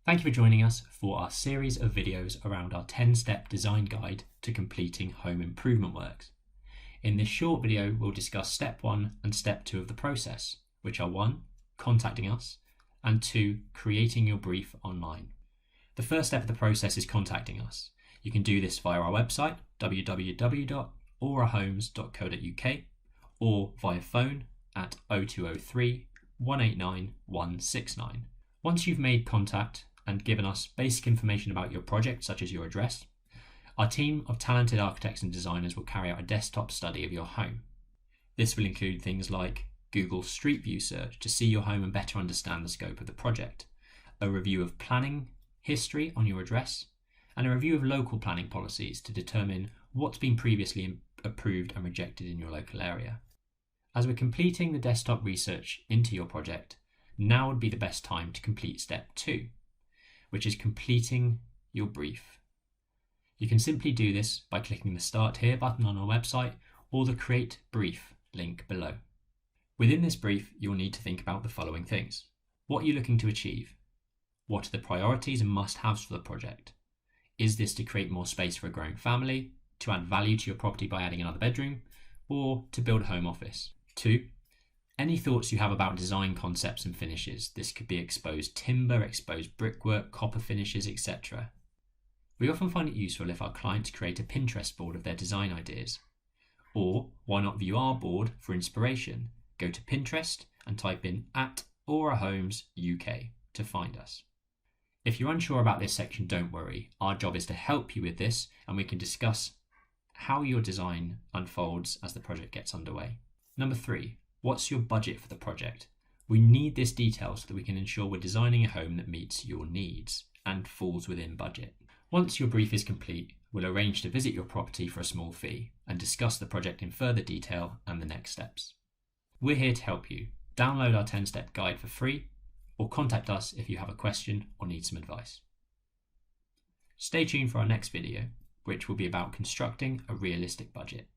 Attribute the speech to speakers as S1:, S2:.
S1: Thank you for joining us for our series of videos around our 10-step design guide to completing home improvement works. In this short video, we'll discuss step 1 and step 2 of the process, which are 1. Contacting us, and 2. Creating your brief online. The first step of the process is contacting us. You can do this via our website, www.aurahomes.co.uk, or via phone at 0203 189 169. Once you've made contact and given us basic information about your project, such as your address, our team of talented architects and designers will carry out a desktop study of your home. This will include things like Google Street View search to see your home and better understand the scope of the project, a review of planning history on your address, and a review of local planning policies to determine what's been previously approved and rejected in your local area. As we're completing the desktop research into your project, now would be the best time to complete step 2, which is completing your brief. You can simply do this by clicking the Start Here button on our website or the Create Brief link below. Within this brief, you'll need to think about the following things. What are you looking to achieve? What are the priorities and must-haves for the project? Is this to create more space for a growing family, to add value to your property by adding another bedroom, or to build a home office? 2. Any thoughts you have about design concepts and finishes. This could be exposed timber, exposed brickwork, copper finishes, etc. We often find it useful if our clients create a Pinterest board of their design ideas. Or why not view our board for inspiration? Go to Pinterest and type in @AuraHomesUK to find us. If you're unsure about this section, don't worry. Our job is to help you with this, and we can discuss how your design unfolds as the project gets underway. Number 3. What's your budget for the project? We need this detail so that we can ensure we're designing a home that meets your needs and falls within budget. Once your brief is complete, we'll arrange to visit your property for a small fee and discuss the project in further detail and the next steps. We're here to help you. Download our 10-step guide for free, or contact us if you have a question or need some advice. Stay tuned for our next video, which will be about constructing a realistic budget.